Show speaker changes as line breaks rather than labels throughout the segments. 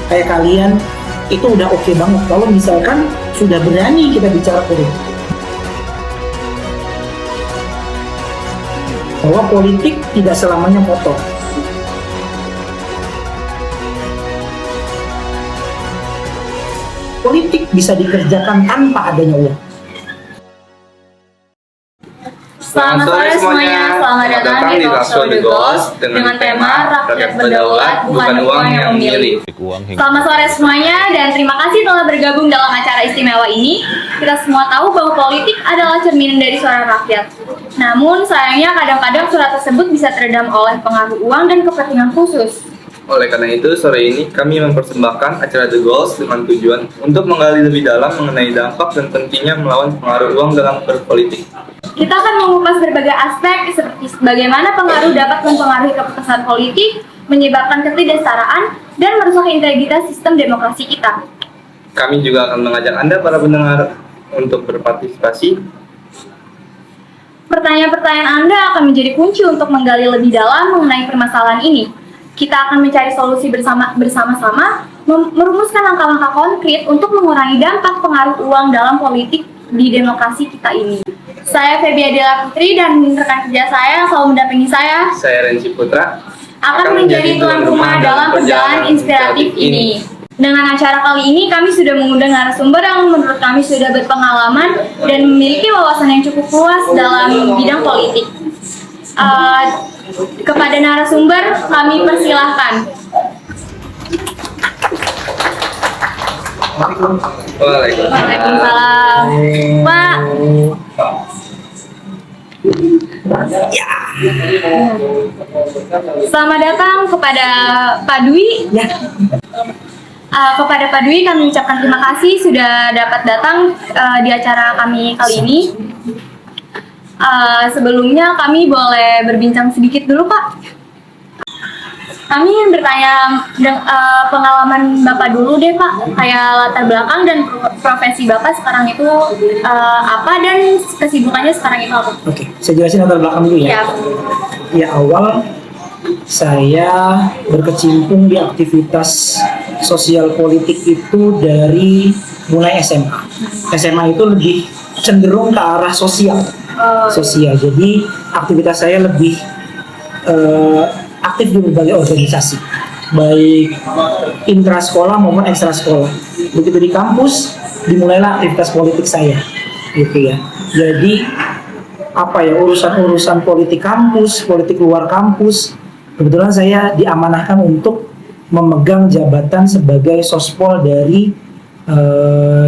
kayak kalian itu udah oke banget kalau misalkan sudah berani kita bicara politik. Bahwa politik tidak selamanya kotor. Politik bisa dikerjakan tanpa adanya uang.
Selamat sore semuanya, selamat datang di Talkshow The Goals dengan tema Rakyat Berdaulat, bukan uang yang memilih. Selamat sore semuanya dan terima kasih telah bergabung dalam acara istimewa ini. Kita semua tahu bahwa politik adalah cerminan dari suara rakyat. Namun sayangnya kadang-kadang suara tersebut bisa teredam oleh pengaruh uang dan kepentingan khusus.
Oleh karena itu, sore ini kami mempersembahkan acara The Goals dengan tujuan untuk menggali lebih dalam mengenai dampak dan pentingnya melawan pengaruh uang dalam berpolitik.
Kita akan mengupas berbagai aspek seperti bagaimana pengaruh dapat mempengaruhi keputusan politik, menyebabkan ketidaksetaraan, dan merusak integritas sistem demokrasi kita.
Kami juga akan mengajak Anda para pendengar untuk berpartisipasi.
Pertanyaan-pertanyaan Anda akan menjadi kunci untuk menggali lebih dalam mengenai permasalahan ini. Kita akan mencari solusi bersama-sama, merumuskan langkah-langkah konkret untuk mengurangi dampak pengaruh uang dalam politik di demokrasi kita ini. Saya Feby Adela Putri dan rekan kerja saya yang selalu mendampingi saya
Renzi Putra
akan menjadi tuan rumah dalam perjalanan inspiratif ini. Dengan acara kali ini kami sudah mengundang narasumber yang menurut kami sudah berpengalaman dan memiliki wawasan yang cukup luas dalam bidang politik. Kepada narasumber kami persilahkan. Waalaikumsalam. Pak.
Ya.
Selamat datang kepada Pak Dwi.
Ya.
Kepada Pak Dwi kami ucapkan terima kasih sudah dapat datang di acara kami kali ini. Sebelumnya kami boleh berbincang sedikit dulu, Pak. Kami ingin bertanya pengalaman Bapak dulu deh, Pak. Kayak latar belakang dan profesi Bapak sekarang itu apa dan kesibukannya sekarang itu apa?
Oke, saya jelasin latar belakang dulu ya. Ya, awal saya berkecimpung di aktivitas sosial politik itu dari mulai SMA. SMA itu lebih cenderung ke arah sosial. Jadi aktivitas saya lebih aktif di berbagai organisasi, baik intrasekolah maupun ekstrasekolah. Begitu di kampus, dimulailah aktivitas politik saya, gitu ya. Jadi urusan-urusan politik kampus, politik luar kampus, kebetulan saya diamanahkan untuk memegang jabatan sebagai sospol dari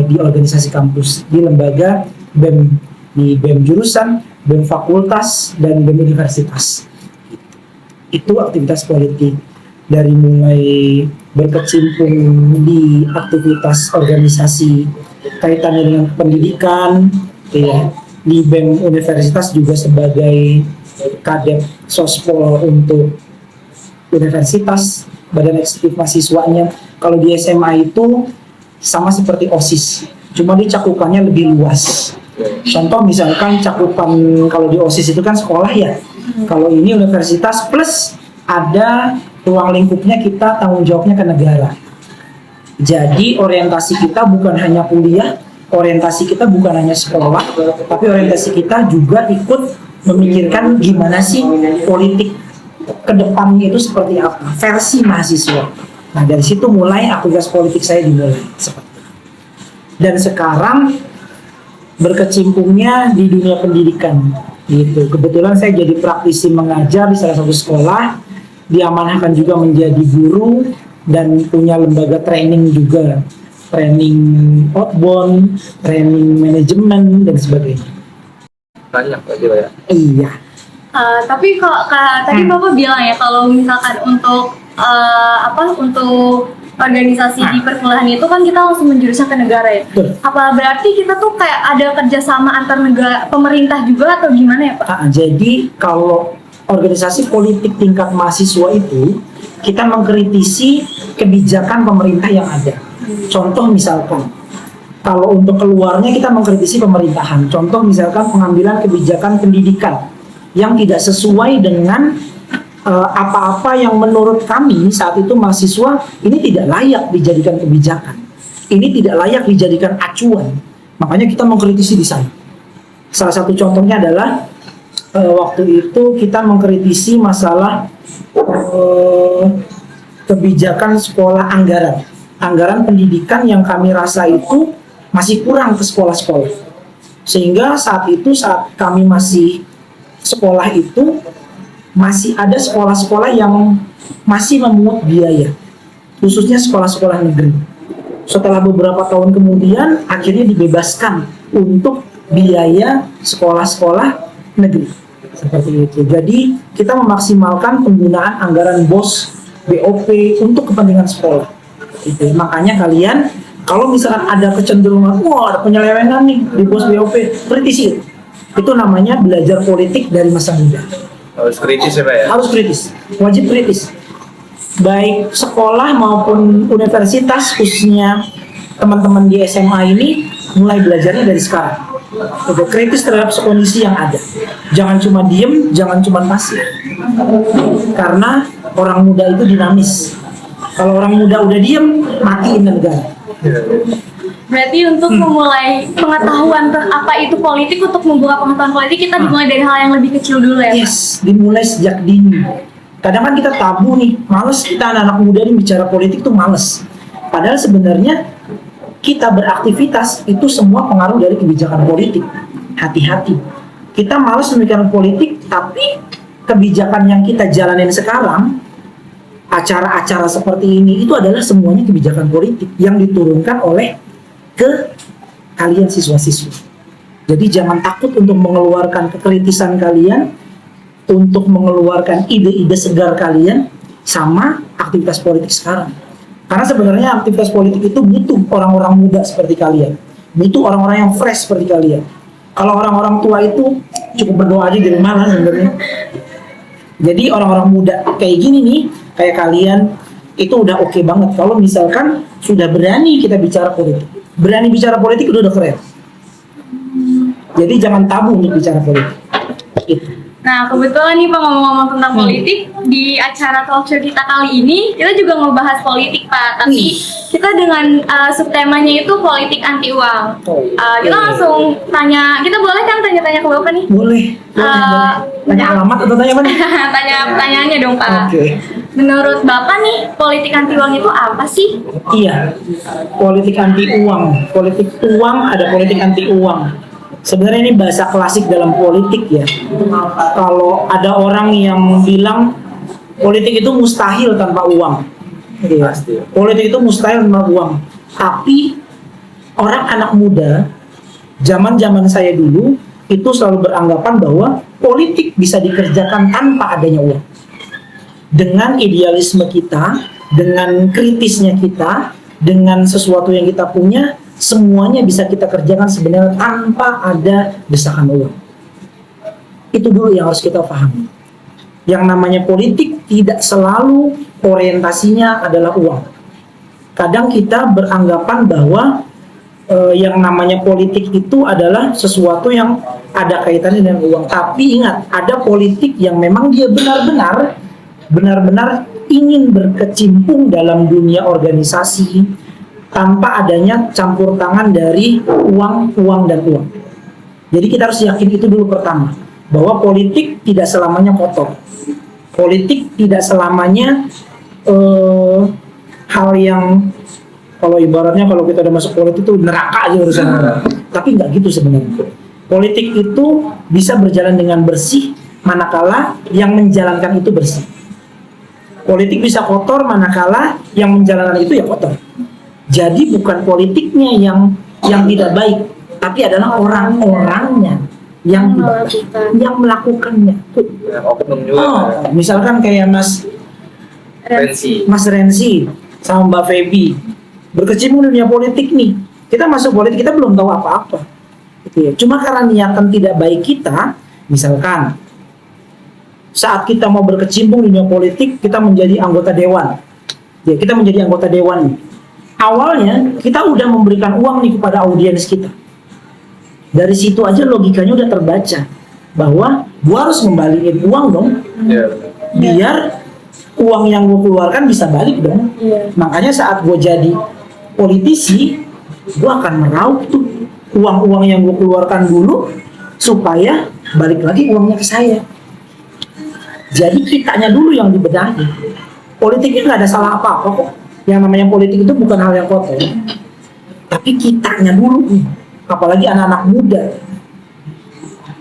di organisasi kampus, di lembaga BEM, di BEM jurusan, BEM fakultas, dan BEM universitas. Itu aktivitas politik. Dari mulai berkecimpung di aktivitas organisasi kaitannya dengan pendidikan, ya, di BEM universitas juga sebagai kadep sospol untuk universitas, badan eksekutif mahasiswanya. Kalau di SMA itu sama seperti OSIS, cuma dia cakupannya lebih luas. Contoh misalkan cakupan kalau di OSIS itu kan sekolah ya. Kalau ini universitas plus ada ruang lingkupnya, kita tanggung jawabnya ke negara. Jadi orientasi kita bukan hanya kuliah, orientasi kita bukan hanya sekolah, tapi orientasi kita juga ikut memikirkan gimana sih politik ke depannya itu seperti apa, versi mahasiswa. Nah, dari situ mulai aktivitas politik saya dimulai seperti itu. Dan sekarang berkecimpungnya di dunia pendidikan gitu. Kebetulan saya jadi praktisi mengajar di salah satu sekolah, diamanahkan juga menjadi guru dan punya lembaga training juga, training outbound, training manajemen dan sebagainya.
Banyak aja ya.
Iya.
Tapi kok tadi Bapak bilang ya kalau misalkan untuk untuk organisasi di perkuliahan itu kan kita langsung menjurusnya ke negara ya.
Betul.
Apa berarti kita tuh kayak ada kerjasama antar negara, pemerintah juga atau gimana ya, Pak?
Jadi kalau organisasi politik tingkat mahasiswa itu kita mengkritisi kebijakan pemerintah yang ada. Contoh misalkan kalau untuk keluarnya kita mengkritisi pemerintahan. Contoh misalkan pengambilan kebijakan pendidikan yang tidak sesuai dengan apa-apa yang menurut kami saat itu mahasiswa ini tidak layak dijadikan kebijakan, ini tidak layak dijadikan acuan, makanya kita mengkritisi di sana. Salah satu contohnya adalah waktu itu kita mengkritisi masalah kebijakan sekolah anggaran pendidikan yang kami rasa itu masih kurang ke sekolah-sekolah, sehingga saat kami masih sekolah itu masih ada sekolah-sekolah yang masih memungut biaya, khususnya sekolah-sekolah negeri. Setelah beberapa tahun kemudian akhirnya dibebaskan untuk biaya sekolah-sekolah negeri seperti itu. Jadi kita memaksimalkan penggunaan anggaran BOS, BOP untuk kepentingan sekolah. Itu makanya kalian kalau misalkan ada kecenderungan, wah ada penyelewengan nih di BOS, BOP, kritisi. Itu namanya belajar politik dari masa muda.
Harus kritis ya Pak ya?
Harus kritis, wajib kritis. Baik sekolah maupun universitas, khususnya teman-teman di SMA ini mulai belajarnya dari sekarang. Udah kritis terhadap kondisi yang ada. Jangan cuma diem, jangan cuma pasif. Karena orang muda itu dinamis. Kalau orang muda udah diem, matiin negara.
Berarti untuk memulai pengetahuan apa itu politik, untuk membuka pengetahuan politik, kita dimulai dari hal yang lebih kecil dulu ya Pak?
Yes, dimulai sejak dini. Kadang kan kita tabu nih, males kita anak-anak muda nih bicara politik tuh males. Padahal sebenarnya kita beraktivitas itu semua pengaruh dari kebijakan politik. Hati-hati. Kita males memikirkan politik, tapi kebijakan yang kita jalanin sekarang, acara-acara seperti ini itu adalah semuanya kebijakan politik yang diturunkan oleh ke kalian siswa-siswi. Jadi jangan takut untuk mengeluarkan kekritisan kalian, untuk mengeluarkan ide-ide segar kalian sama aktivitas politik sekarang. Karena sebenarnya aktivitas politik itu butuh orang-orang muda seperti kalian, butuh orang-orang yang fresh seperti kalian. Kalau orang-orang tua itu cukup berdoa aja di rumah lah sebenarnya. Jadi orang-orang muda kayak gini nih, kayak kalian itu udah oke banget. Kalau misalkan sudah berani kita bicara politik, berani bicara politik udah keren. Jadi jangan tabu untuk bicara politik. Gitu.
Nah, kebetulan nih Pak, ngomong-ngomong tentang politik, di acara talkshow kita kali ini kita juga ngebahas politik Pak, tapi kita dengan subtemanya itu politik anti uang. Kita langsung tanya, kita boleh kan tanya-tanya ke Bapak nih?
Boleh. Tanya alamat atau tanya apa nih?
Tanya pertanyaannya dong Pak.
Oke.
Menurut Bapak nih, politik anti uang itu apa sih?
Iya, politik anti uang. Politik uang, ada politik anti uang. Sebenarnya ini bahasa klasik dalam politik ya. Kalau ada orang yang bilang politik itu mustahil tanpa uang, iya. Politik itu mustahil tanpa uang. Tapi orang anak muda zaman saya dulu itu selalu beranggapan bahwa politik bisa dikerjakan tanpa adanya uang. Dengan idealisme kita, dengan kritisnya kita, dengan sesuatu yang kita punya, semuanya bisa kita kerjakan sebenarnya tanpa ada desakan uang. Itu dulu yang harus kita pahami. Yang namanya politik tidak selalu orientasinya adalah uang. Kadang kita beranggapan bahwa yang namanya politik itu adalah sesuatu yang ada kaitannya dengan uang. Tapi ingat, ada politik yang memang dia benar-benar ingin berkecimpung dalam dunia organisasi tanpa adanya campur tangan dari uang dan uang. Jadi kita harus yakin itu dulu pertama, bahwa politik tidak selamanya kotor. Politik tidak selamanya hal yang, kalau ibaratnya kalau kita udah masuk politik itu neraka aja urusan. Tapi nggak gitu sebenarnya. Politik itu bisa berjalan dengan bersih manakala yang menjalankan itu bersih. Politik bisa kotor manakala yang menjalankan itu ya kotor. Jadi bukan politiknya yang tidak baik, tapi adalah orang-orangnya yang melakukannya. Misalkan kayak Mas Rensi sama Mbak Feby berkecimpung di dunia politik nih. Kita masuk politik, kita belum tahu apa-apa. Gitu ya. Cuma karena niatan tidak baik kita, misalkan saat kita mau berkecimpung di dunia politik, kita menjadi anggota dewan. Ya, kita menjadi anggota dewan. Awalnya kita udah memberikan uang nih kepada audiens kita. Dari situ aja logikanya udah terbaca bahwa gua harus ngembaliin uang dong. biar uang yang gue keluarkan bisa balik dong.
Iya.
Makanya saat gue jadi politisi, gue akan meraup tuh uang-uang yang gue keluarkan dulu supaya balik lagi uangnya ke saya. Jadi kitanya dulu yang dibenahi. Politiknya nggak ada salah apa-apa kok. Yang namanya politik itu bukan hal yang kotor. Tapi kitanya dulu, apalagi anak-anak muda.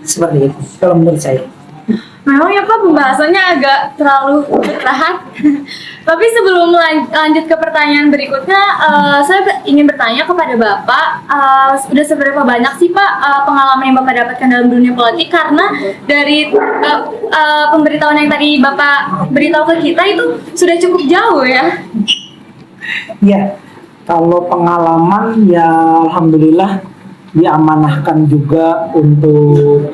Seperti itu, kalau menurut saya.
Memang ya Pak, pembahasannya agak terlalu berat. Tapi sebelum lanjut ke pertanyaan berikutnya, saya ingin bertanya kepada Bapak, sudah seberapa banyak sih Pak pengalaman yang Bapak dapatkan dalam dunia politik? Karena dari pemberitahuan yang tadi Bapak beritahu ke kita itu sudah cukup jauh ya.
Ya, kalau pengalaman ya alhamdulillah diamanahkan juga untuk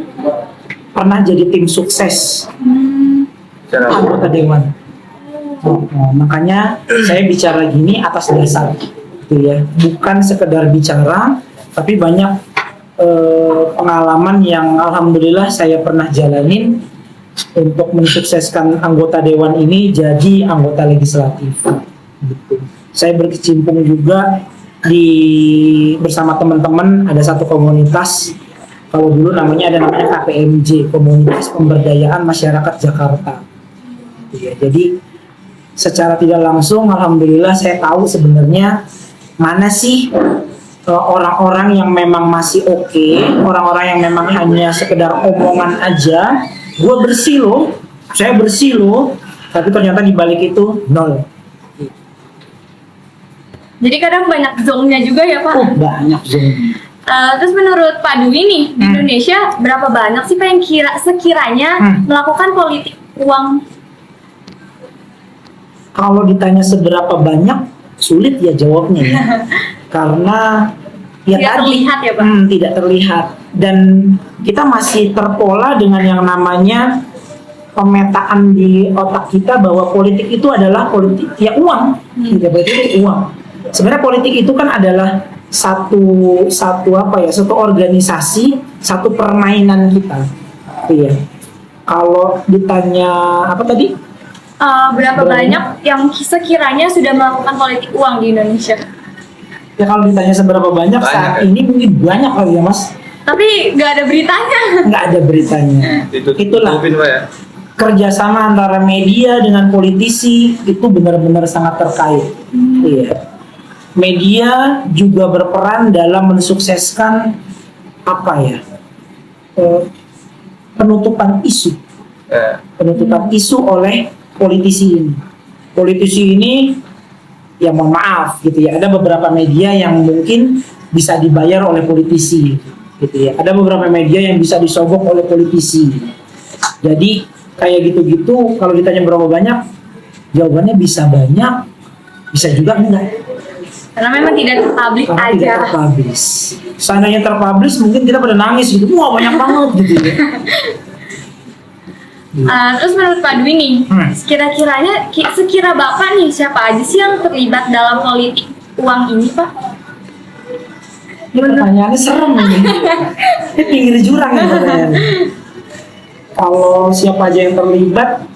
pernah jadi tim sukses anggota dewan. Makanya saya bicara gini atas dasar gitu ya, bukan sekedar bicara, tapi banyak pengalaman yang alhamdulillah saya pernah jalanin untuk mensukseskan anggota dewan ini jadi anggota legislatif. Gitu. Saya berkecimpung juga bersama teman-teman, ada satu komunitas. Kalau dulu namanya KPMJ, Komunitas Pemberdayaan Masyarakat Jakarta. Ya, jadi secara tidak langsung alhamdulillah saya tahu sebenarnya mana sih orang-orang yang memang masih oke, orang-orang yang memang hanya sekedar omongan aja. Saya bersih loh, tapi ternyata di balik itu nol.
Jadi kadang banyak zongnya juga ya Pak?
Banyak zongnya.
Terus menurut Pak Dwi nih, di Indonesia berapa banyak sih Pak yang sekiranya melakukan politik uang?
Kalau ditanya seberapa banyak, sulit ya jawabnya ya. Karena ya
Tidak terlihat ya Pak?
Tidak terlihat. Dan kita masih terpola dengan yang namanya pemetaan di otak kita bahwa politik itu adalah politik ya uang. Tidak berarti uang. Sebenarnya politik itu kan adalah satu organisasi, satu permainan kita. Iya. Kalau ditanya apa tadi?
Berapa banyak yang sekiranya sudah melakukan politik uang di Indonesia?
Ya kalau ditanya seberapa banyak saat ini mungkin banyak kali ya Mas.
Tapi nggak ada beritanya.
Nggak ada beritanya. Itulah kerjasama antara media dengan politisi itu benar-benar sangat terkait. Iya. Media juga berperan dalam mensukseskan penutupan isu oleh politisi ini. Politisi ini ya mohon maaf gitu ya, ada beberapa media yang mungkin bisa dibayar oleh politisi gitu ya. Ada beberapa media yang bisa disogok oleh politisi. Jadi kayak gitu-gitu, kalau ditanya berapa banyak, jawabannya bisa banyak, bisa juga enggak.
Karena memang tidak terpublish aja.
Tidak terpublish. Seandainya terpublish mungkin kita pada nangis gitu, wah banyak banget gitu ya.
Terus menurut Pak Dwi nih, sekira Bapak nih, siapa aja sih yang terlibat dalam politik uang ini Pak?
Ini pertanyaannya serem ini. Ini pinggir jurang ini pertanyaannya. Kalau siapa aja yang terlibat,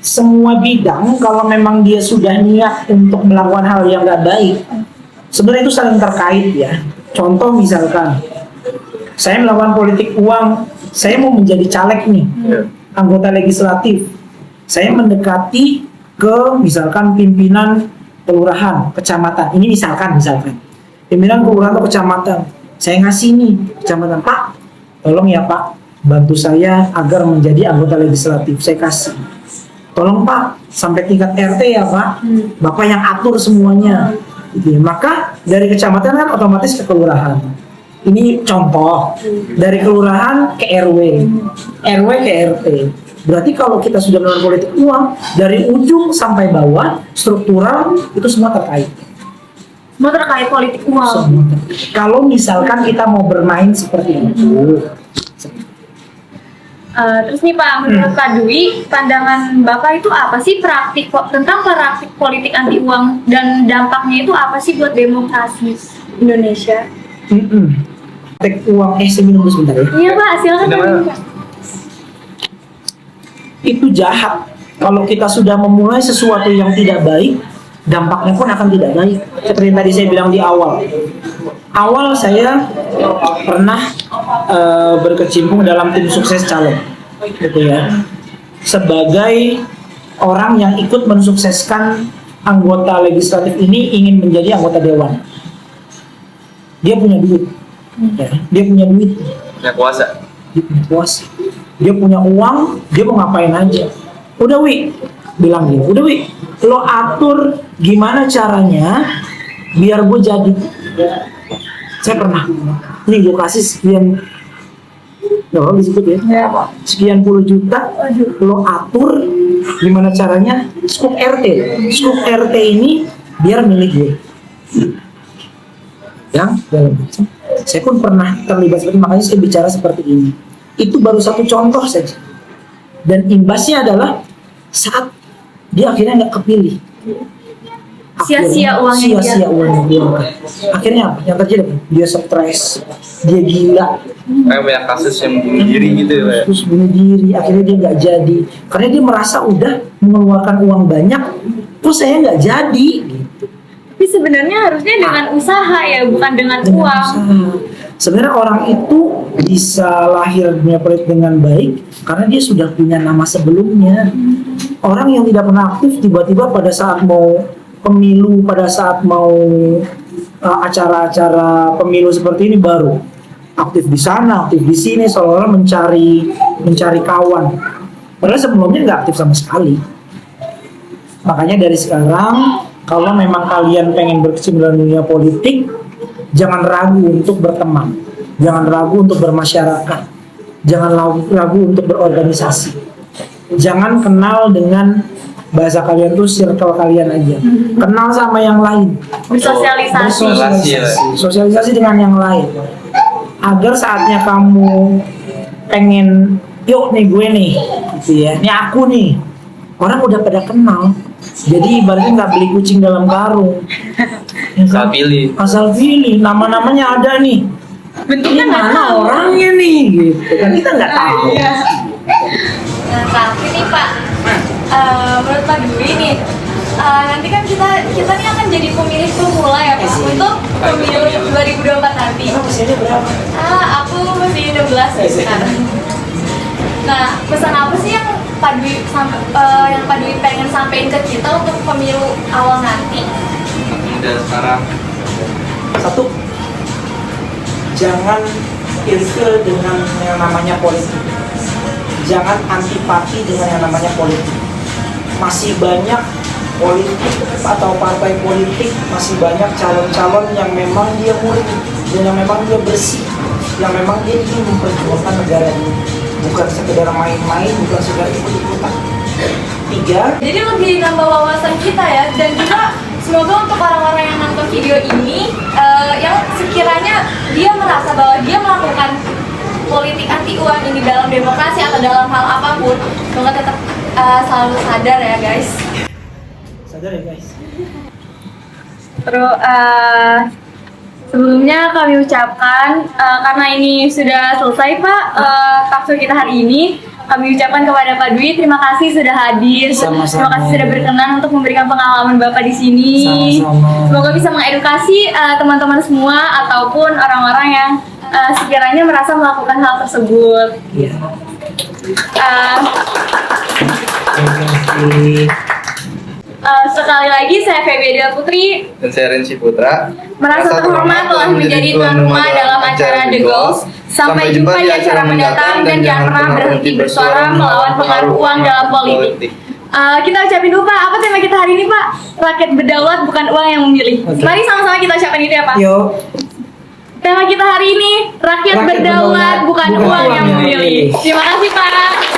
semua bidang kalau memang dia sudah niat untuk melakukan hal yang gak baik, sebenarnya itu saling terkait ya. Contoh misalkan, saya melakukan politik uang, saya mau menjadi caleg nih, anggota legislatif. Saya mendekati ke misalkan pimpinan kelurahan, kecamatan. Ini misalkan pimpinan kelurahan atau kecamatan. Saya ngasih nih kecamatan, Pak, tolong ya Pak, bantu saya agar menjadi anggota legislatif. Saya kasih. Tolong Pak, sampai tingkat RT ya Pak, Bapak yang atur semuanya. Gitu ya. Maka dari kecamatan kan otomatis ke kelurahan. Ini contoh, dari kelurahan ke RW, RW ke RT. Berarti kalau kita sudah melakukan politik uang, dari ujung sampai bawah, struktural, itu semua terkait.
Semua terkait politik uang.
Semua terkait. Kalau misalkan kita mau bermain seperti itu.
Terus nih Pak, menurut Pak Dwi, pandangan Bapak itu apa sih tentang praktik politik anti uang dan dampaknya itu apa sih buat demokrasi Indonesia?
Praktik uang, saya minum dulu sebentar ya.
Iya Pak, silakan.
itu jahat. Kalau kita sudah memulai sesuatu yang tidak baik, dampaknya pun akan tidak baik. Seperti yang tadi saya bilang di awal. Awal saya pernah berkecimpung dalam tim sukses calon, gitu ya. Sebagai orang yang ikut mensukseskan anggota legislatif ini ingin menjadi anggota dewan. Dia punya duit, ya. Dia punya duit,
Punya kuasa.
dia punya kuasa, dia punya uang, dia mau ngapain aja. Udah Wi, bilang gini, udah Wi, lo atur gimana caranya biar gue jadi. Saya pernah, nih gue kasih sekian, nggak apa disebut ya, sekian puluh juta, lo atur gimana caranya skup RT ini biar milik gue. Yang dalam macam, saya pun pernah terlibat seperti, makanya saya bicara seperti ini. Itu baru satu contoh saja. Dan imbasnya adalah saat dia akhirnya nggak kepilih.
Sia-sia uangnya
Sia-sia
dia.
uangnya dia. Akhirnya apa? Yang terjadi apa? Dia stres, dia gila,
Kayak banyak kasus yang bunuh diri gitu ya.
terus bunuh diri. Akhirnya dia nggak jadi, karena dia merasa udah mengeluarkan uang banyak, kok saya nggak jadi. Gitu.
Tapi sebenarnya harusnya dengan usaha ya, bukan dengan
Dengan
uang.
usaha. Sebenarnya orang itu bisa lahir dunia politik dengan baik karena dia sudah punya nama sebelumnya. Orang yang tidak pernah aktif tiba-tiba pada saat mau pemilu, pada saat mau acara-acara pemilu seperti ini baru aktif di sana, aktif di sini, seolah-olah mencari kawan. Padahal sebelumnya nggak aktif sama sekali. Makanya dari sekarang, kalau memang kalian pengen berkecimpung dalam dunia politik, jangan ragu untuk berteman, jangan ragu untuk bermasyarakat, jangan ragu untuk berorganisasi. Jangan kenal dengan bahasa kalian tuh circle kalian aja. Kenal sama yang lain.
Bersosialisasi.
Sosialisasi dengan yang lain. Agar saatnya kamu pengen, yuk nih gue nih, gitu ya. Ini aku nih. Orang udah pada kenal. Jadi ibaratnya nggak beli kucing dalam karung. Ya
Asal
kan?
pilih.
Asal pilih. Nama-namanya ada nih.
Bentuknya
Ini
nggak
mana
tahu.
orangnya nih, gitu kan kita nggak tahu.
Iya. Nah, tapi nih Pak, menurut Pak Dwi nih, nanti kan kita nih akan jadi pemilih pemula ya Pak, untuk pemilu 2024 nanti.
Usianya berapa?
Aku masih 16 ya sekarang. Nah, pesan apa sih yang Pak Dwi pengen sampein ke kita untuk pemilu awal nanti?
Muda sekarang.
Satu, jangan ilfil dengan yang namanya politik. Jangan antipati dengan yang namanya politik. Masih banyak politik atau partai politik, masih banyak calon-calon yang memang dia murni, yang memang dia bersih, yang memang dia ingin memperjuangkan negara ini, bukan sekedar main-main, bukan sekedar ikut-ikutan. Tiga,
Jadi lebih nambah wawasan kita ya, dan juga semoga untuk orang-orang yang nonton video ini, yang sekiranya dia merasa bahwa dia melakukan politik anti uang ini dalam demokrasi atau dalam hal apapun, semoga tetap selalu sadar ya guys.
sadar ya guys.
Terus sebelumnya kami ucapkan karena ini sudah selesai Pak kapsul kita hari ini, kami ucapkan kepada Pak Dwi terima kasih sudah hadir.
Sama-sama.
Terima kasih sudah berkenan untuk memberikan pengalaman Bapak di sini.
Sama-sama.
Semoga bisa mengedukasi teman-teman semua ataupun orang-orang yang sekiranya merasa melakukan hal tersebut.
Iya.
Sekali lagi saya Febedia Putri
Dan saya Rensi Putra.
merasa terhormat telah menjadi tuan rumah dalam acara The Goals. Sampai jumpa di acara mendatang dan jangan pernah berhenti bersuara melawan pengaruh uang dalam politik. Kita ucapin dulu Pak, apa tema kita hari ini Pak? Rakyat berdaulat bukan uang yang memilih.
Oke.
Mari sama-sama kita ucapin itu ya Pak.
Yuk.
Tema kita hari ini, rakyat berdaulat bukan uang yang memilih. Terima kasih Pak.